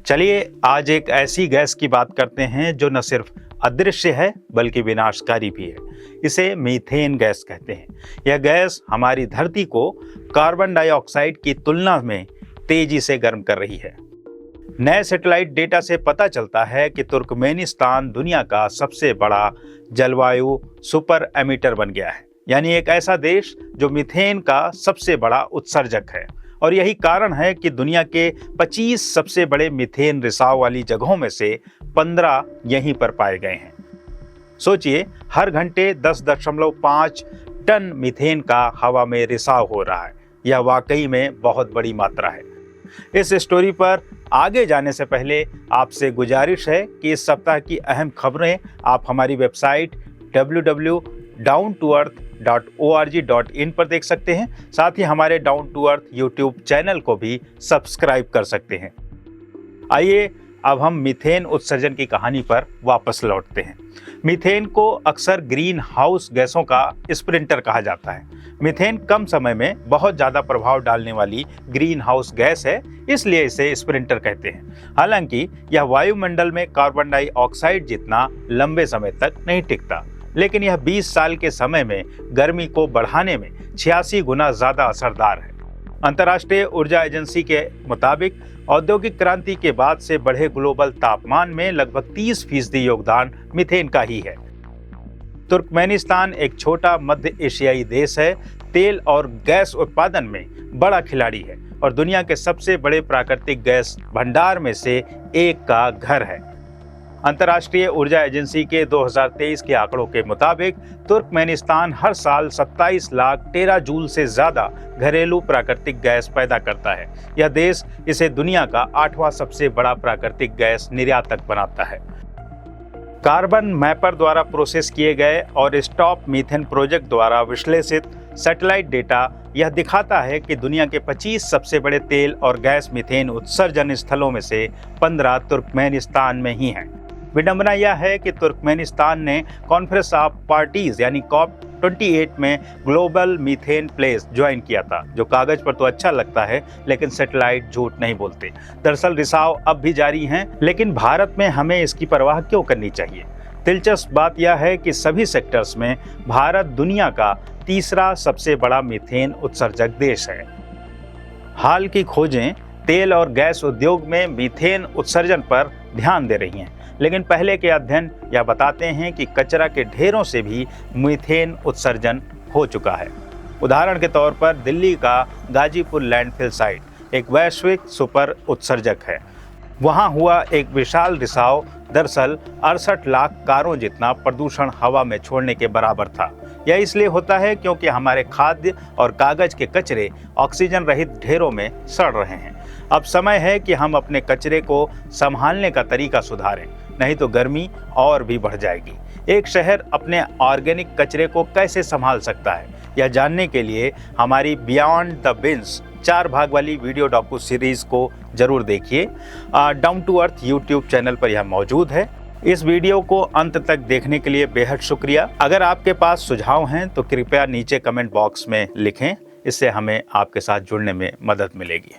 चलिए आज एक ऐसी गैस की बात करते हैं जो न सिर्फ अदृश्य है बल्कि विनाशकारी भी है। इसे मीथेन गैस कहते हैं। यह गैस हमारी धरती को कार्बन डाइऑक्साइड की तुलना में तेजी से गर्म कर रही है। नए सैटेलाइट डेटा से पता चलता है कि तुर्कमेनिस्तान दुनिया का सबसे बड़ा जलवायु सुपर एमिटर बन गया है, यानी एक ऐसा देश जो मीथेन का सबसे बड़ा उत्सर्जक है। और यही कारण है कि दुनिया के 25 सबसे बड़े मीथेन रिसाव वाली जगहों में से 15 यहीं पर पाए गए हैं। सोचिए, हर घंटे 10.5 टन मीथेन का हवा में रिसाव हो रहा है। यह वाकई में बहुत बड़ी मात्रा है। इस स्टोरी पर आगे जाने से पहले आपसे गुजारिश है कि इस सप्ताह की अहम खबरें आप हमारी वेबसाइट www.downtoearth.org.in पर देख सकते हैं। साथ ही हमारे down to earth YouTube channel को भी सब्सक्राइब कर सकते हैं। आइए अब हम मीथेन उत्सर्जन की कहानी पर वापस लौटते हैं। मीथेन को अक्सर ग्रीन हाउस गैसों का स्प्रिंटर कहा जाता है। मीथेन कम समय में बहुत ज़्यादा प्रभाव डालने वाली ग्रीन हाउस गैस है, इसलिए इसे स्प्रिंटर कहते हैं। हालांकि यह वायुमंडल में कार्बन डाइऑक्साइड जितना लंबे समय तक नहीं टिकता, लेकिन यह 20 साल के समय में गर्मी को बढ़ाने में 86 गुना ज़्यादा असरदार है। अंतर्राष्ट्रीय ऊर्जा एजेंसी के मुताबिक औद्योगिक क्रांति के बाद से बढ़े ग्लोबल तापमान में लगभग 30% योगदान मीथेन का ही है। तुर्कमेनिस्तान एक छोटा मध्य एशियाई देश है, तेल और गैस उत्पादन में बड़ा खिलाड़ी है और दुनिया के सबसे बड़े प्राकृतिक गैस भंडार में से एक का घर है। अंतर्राष्ट्रीय ऊर्जा एजेंसी के 2023 के आंकड़ों के मुताबिक तुर्कमेनिस्तान हर साल 27 लाख टेरा जूल से ज्यादा घरेलू प्राकृतिक गैस पैदा करता है। यह देश इसे दुनिया का 8वां सबसे बड़ा प्राकृतिक गैस निर्यातक बनाता है। कार्बन मैपर द्वारा प्रोसेस किए गए और स्टॉप मीथेन प्रोजेक्ट द्वारा विश्लेषित सैटेलाइट डेटा यह दिखाता है कि दुनिया के 25 सबसे बड़े तेल और गैस मीथेन उत्सर्जन स्थलों में से 15 तुर्कमेनिस्तान में ही हैं। विडंबना यह है कि तुर्कमेनिस्तान ने कॉन्फ्रेंस ऑफ पार्टीज यानी COP28 में ग्लोबल मीथेन प्लेस ज्वाइन किया था, जो कागज पर तो अच्छा लगता है लेकिन सैटेलाइट झूठ नहीं बोलते। दरअसल रिसाव अब भी जारी हैं, लेकिन भारत में हमें इसकी परवाह क्यों करनी चाहिए? दिलचस्प बात यह है कि सभी सेक्टर्स में भारत दुनिया का तीसरा सबसे बड़ा मीथेन उत्सर्जक देश है। हाल की खोजें तेल और गैस उद्योग में मीथेन उत्सर्जन पर ध्यान दे रही हैं, लेकिन पहले के अध्ययन यह बताते हैं कि कचरा के ढेरों से भी मीथेन उत्सर्जन हो चुका है। उदाहरण के तौर पर दिल्ली का गाजीपुर लैंडफिल साइट एक वैश्विक सुपर उत्सर्जक है। वहां हुआ एक विशाल रिसाव दरअसल 68 लाख कारों जितना प्रदूषण हवा में छोड़ने के बराबर था। यह इसलिए होता है क्योंकि हमारे खाद्य और कागज के कचरे ऑक्सीजन रहित ढेरों में सड़ रहे हैं। अब समय है कि हम अपने कचरे को संभालने का तरीका सुधारें, नहीं तो गर्मी और भी बढ़ जाएगी। एक शहर अपने ऑर्गेनिक कचरे को कैसे संभाल सकता है, यह जानने के लिए हमारी बियॉन्ड द बिन्स 4 भाग वाली वीडियो डॉक्यू सीरीज को जरूर देखिए। Down to earth YouTube channel पर यह मौजूद है। इस वीडियो को अंत तक देखने के लिए बेहद शुक्रिया। अगर आपके पास सुझाव हैं तो कृपया नीचे कमेंट बॉक्स में लिखें, इससे हमें आपके साथ जुड़ने में मदद मिलेगी।